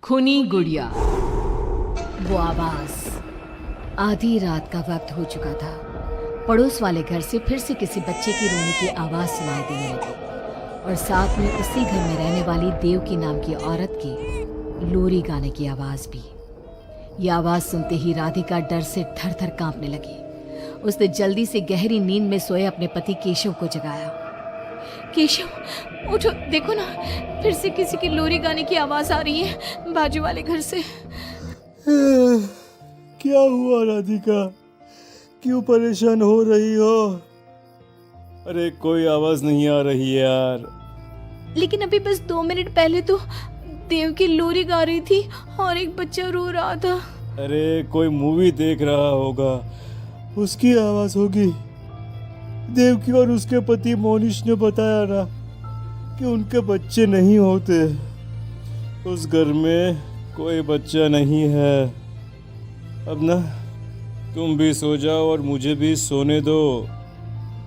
खूनी गुड़िया। वो आवाज। आधी रात का वक्त हो चुका था। पड़ोस वाले घर से फिर से किसी बच्चे की रोने की आवाज सुनाई देने लगी और साथ में उसी घर में रहने वाली देवकी नाम की औरत की लोरी गाने की आवाज भी। ये आवाज सुनते ही राधिका डर से थर थर कांपने लगी। उसने जल्दी से गहरी नींद में सोए अपने पति केशव को जगाया। केशव उठो, देखो ना, फिर से किसी की लोरी गाने की आवाज आ रही है बाजू वाले घर से। क्या हुआ राधिका, क्यों परेशान हो रही हो? अरे कोई आवाज नहीं आ रही है यार। लेकिन अभी बस 2 मिनट पहले तो देव की लोरी गा रही थी और एक बच्चा रो रहा था। अरे कोई मूवी देख रहा होगा, उसकी आवाज होगी। देवकी और उसके पति मोनिश ने बताया ना कि उनके बच्चे नहीं होते। उस घर में कोई बच्चा नहीं है। अब ना तुम भी सो जाओ और मुझे भी सोने दो।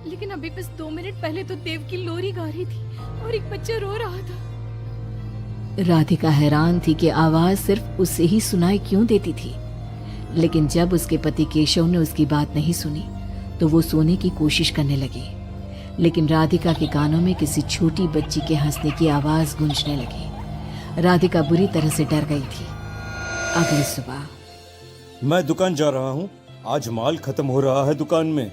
लेकिन अभी बस 2 मिनट पहले तो देव की लोरी गा रही थी और एक बच्चा रो रहा था। राधिका हैरान थी कि आवाज सिर्फ उसे ही सुनाई क्यों देती थी। लेकिन जब उसके पति केशव ने उसकी बात नहीं सुनी तो वो सोने की कोशिश करने लगी। लेकिन राधिका के कानों में किसी छोटी बच्ची के हंसने की आवाज गूंजने लगी। राधिका बुरी तरह से डर गई थी। अगली सुबह मैं दुकान जा रहा हूँ, आज माल खत्म हो रहा है दुकान में।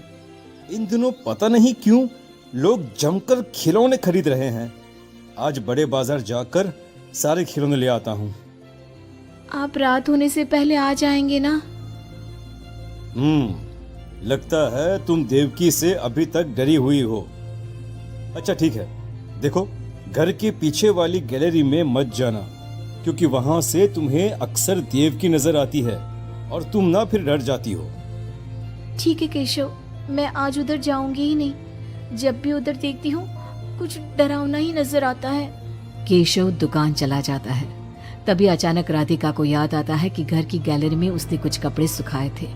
इन दिनों पता नहीं क्यों लोग जमकर खिलौने खरीद रहे हैं। आज बड़े बाजार जाकर सारे खिलौने ले आता हूँ। आप रात होने से पहले आ जाएंगे ना? लगता है तुम देवकी से अभी तक डरी हुई हो। अच्छा ठीक है, देखो घर के पीछे वाली गैलरी में मत जाना, क्योंकि वहां से तुम्हें अक्सर देवकी नजर आती है और तुम ना फिर डर जाती हो। ठीक है केशव, मैं आज उधर जाऊंगी ही नहीं। जब भी उधर देखती हूँ कुछ डरावना ही नजर आता है। केशव दुकान चला जाता है। तभी अचानक राधिका को याद आता है कि घर की गैलरी में उसने कुछ कपड़े सुखाए थे।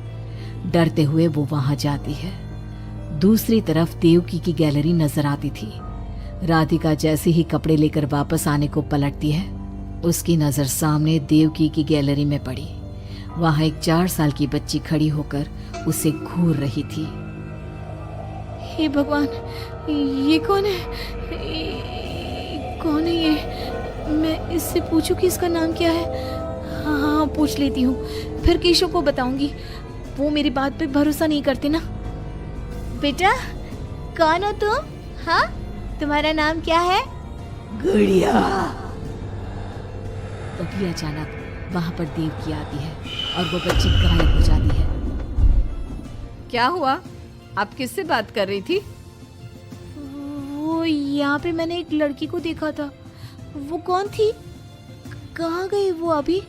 डरते हुए वो वहां जाती है। दूसरी तरफ देवकी की गैलरी नजर आती थी। राधिका जैसे ही कपड़े लेकर वापस आने को पलटती है, उसकी नजर सामने देवकी की गैलरी में पड़ी। वहां एक 4 साल की बच्ची खड़ी होकर उसे घूर रही थी। हे भगवान, ये कौन है? कौन है ये? मैं इससे पूछूं कि इसका नाम क्या है? हाँ, पूछ लेती हूँ, फिर केशव को बताऊंगी। वो मेरी बात पे भरोसा नहीं करते ना। बेटा, कौन हो तुम? हाँ, तुम्हारा नाम क्या है? गुड़िया। तभी अचानक वहां पर देवकी आती है और वो बच्ची गायब हो जाती है। क्या हुआ? आप किससे बात कर रही थी? वो यहाँ पे मैंने एक लड़की को देखा था। वो कौन थी? कहाँ गई वो अभी?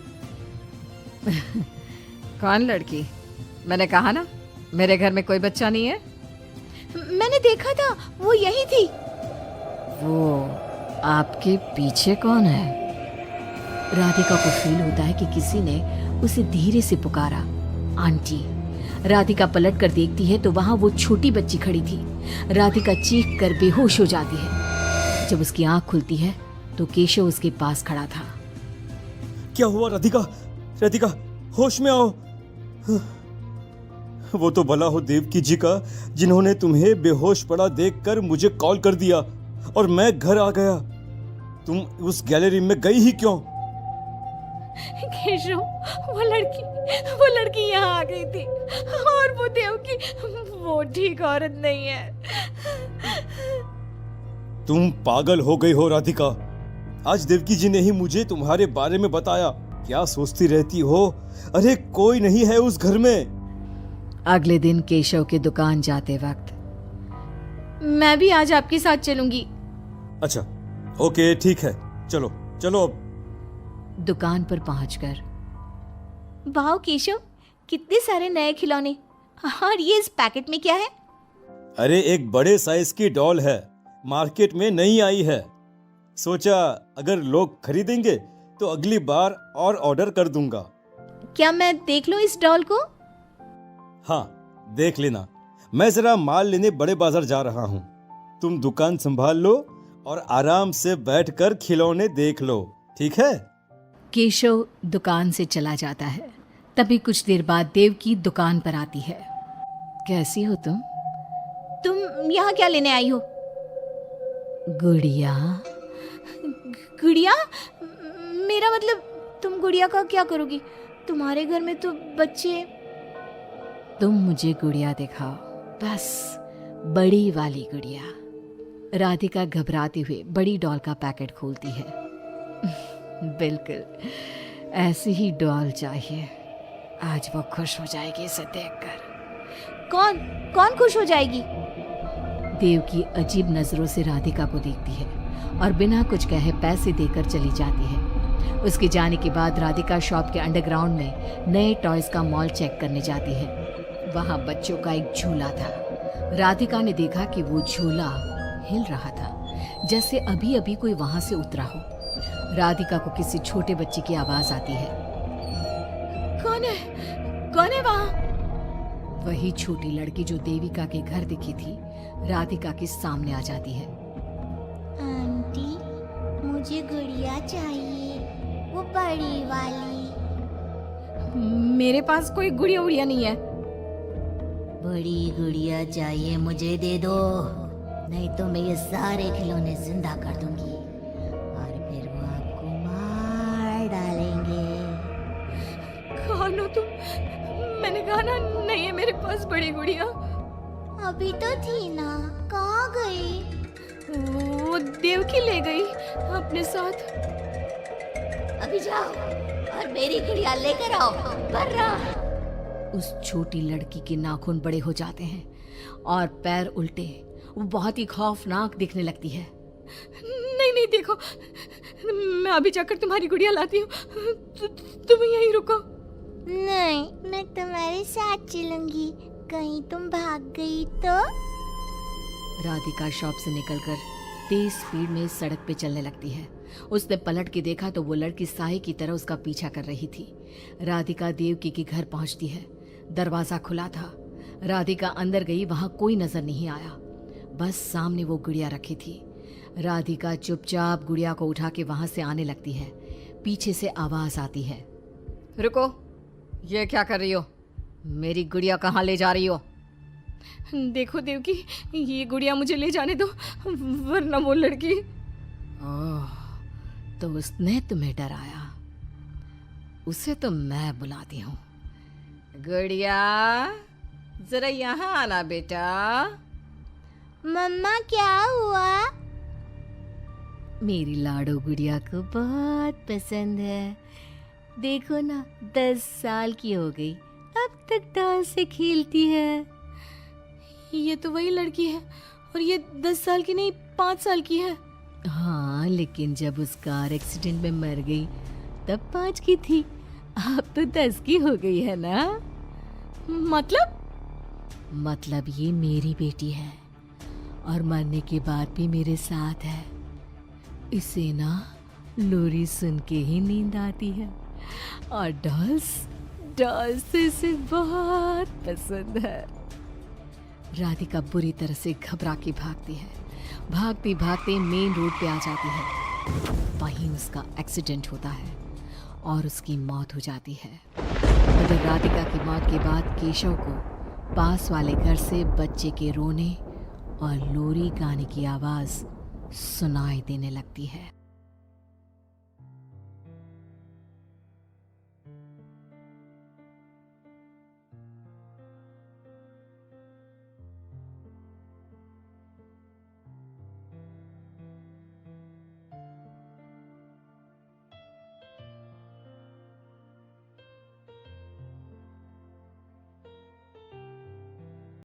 कौन लड़की? मैंने कहा ना, मेरे घर में कोई बच्चा नहीं है। मैंने देखा था, वो यही थी। वो आपके पीछे कौन है? राधिका को फील होता है कि किसी ने उसे धीरे से पुकारा, आंटी। राधिका पलट कर देखती है तो वहां वो छोटी बच्ची खड़ी थी। राधिका चीख कर बेहोश हो जाती है। जब उसकी आंख खुलती है तो केशव उसके पास खड़ा था। क्या हुआ राधिका? राधिका, होश में आओ। वो तो भला हो देवकी जी का, जिन्होंने तुम्हें बेहोश पड़ा देखकर मुझे कॉल कर दिया और मैं घर आ गया। तुम उस गैलरी में गई ही क्यों? केशव, वो लड़की यहाँ आ गई थी और वो देवकी, वो ठीक औरत नहीं है। तुम पागल हो गई हो राधिका। आज देवकी जी ने ही मुझे तुम्हारे बारे में बताया। क्या सोचती रहती हो? अरे कोई नहीं है उस घर में। अगले दिन केशव की दुकान जाते वक्त, मैं भी आज आपके साथ चलूंगी। अच्छा ओके ठीक है, चलो चलो। अब दुकान पर पहुंचकर, वाह केशव, कितने सारे नए खिलौने। और ये इस पैकेट में क्या है? अरे एक बड़े साइज की डॉल है, मार्केट में नहीं आई है। सोचा अगर लोग खरीदेंगे तो अगली बार और ऑर्डर कर दूंगा। क्या मैं देख लूं इस डॉल को? हाँ देख लेना। मैं जरा माल लेने बड़े बाजार जा रहा हूँ। तुम दुकान संभाल लो और आराम से बैठकर खिलौने देख लो, ठीक है? केशव दुकान से चला जाता है। तभी कुछ देर बाद देवकी दुकान पर आती है। कैसी हो तुम? तुम यहाँ क्या लेने आई हो? गुड़िया। गुड़िया? मेरा मतलब तुम गुड़िया का क्या करोगी? तुम्हारे घर में तो बच्चे। तुम मुझे गुड़िया दिखाओ, बस बड़ी वाली गुड़िया। राधिका घबराते हुए बड़ी डॉल का पैकेट खोलती है। बिल्कुल ऐसी ही डॉल चाहिए। आज वो खुश हो जाएगी इसे देखकर। कौन खुश हो जाएगी? देवकी अजीब नजरों से राधिका को देखती है और बिना कुछ कहे पैसे देकर चली जाती है। उसके जाने के बाद राधिका शॉप के अंडरग्राउंड में नए टॉयज का मॉल चेक करने जाती है। वहां बच्चों का एक झूला था। राधिका ने देखा कि वो झूला हिल रहा था, जैसे अभी अभी कोई वहां से उतरा हो। राधिका को किसी छोटे बच्चे की आवाज आती है। कौन है वहां? वही छोटी लड़की जो देविका के घर दिखी थी, राधिका के सामने आ जाती है। आंटी, मुझे गुड़िया चाहिए, वो बड़ी वाली। मेरे पास कोई गुड़िया उड़िया नहीं है। बड़ी गुड़िया चाहिए, मुझे दे दो, नहीं तो मैं ये सारे खिलौने जिंदा कर दूंगी और फिर वो आपको मार डालेंगे। कौन हो तुम? मैंने कहा ना, नहीं है मेरे पास बड़ी गुड़िया। अभी तो थी ना, कहाँ गई? वो देवकी ले गई अपने साथ। अभी जाओ और मेरी गुड़िया लेकर आओ, बर्रा। उस छोटी लड़की के नाखून बड़े हो जाते हैं और पैर उल्टे। वो बहुत ही खौफनाक दिखने लगती है। नहीं देखो, मैं अभी जाकर तुम्हारी गुड़िया लाती हूँ। तुम यहीं रुको। नहीं, मैं तुम्हारे साथ चलूंगी, कहीं तुम भाग गई तो। राधिका शॉप से निकलकर तेज स्पीड में सड़क पे चलने लगती है। उसने पलट के देखा तो वो लड़की साए की तरह उसका पीछा कर रही थी। राधिका देवकी के घर पहुंचती है। दरवाजा खुला था। राधिका अंदर गई, वहां कोई नजर नहीं आया, बस सामने वो गुड़िया रखी थी। राधिका चुपचाप गुड़िया को उठा के वहां से आने लगती है। पीछे से आवाज आती है। रुको, ये क्या कर रही हो? मेरी गुड़िया कहाँ ले जा रही हो? देखो देवकी, ये गुड़िया मुझे ले जाने दो, वरना वो लड़की। ओह, तो उसने तुम्हें डराया। उसे तो मैं बुलाती हूँ। गुड़िया, जरा यहाँ आना बेटा। मम्मा, क्या हुआ? मेरी लाडो गुड़िया को बहुत पसंद है। देखो ना, 10 साल की हो गई, अब तक डॉल से खेलती है। ये तो वही लड़की है, और ये 10 साल की नहीं, 5 साल की है। हाँ, लेकिन जब उस कार एक्सीडेंट में मर गई तब 5 की थी, अब तो 10 की हो गई है ना। मतलब ये मेरी बेटी है और मरने के बाद भी मेरे साथ है। इसे ना लोरी सुन के ही नींद आती है, और डॉल्स इसे बहुत पसंद है। राधिका बुरी तरह से घबरा के भागती है। भागते भागते मेन रोड पे आ जाती है। वहीं उसका एक्सीडेंट होता है और उसकी मौत हो जाती है। उधर राधिका की मौत के बाद केशव को पास वाले घर से बच्चे के रोने और लोरी गाने की आवाज सुनाई देने लगती है।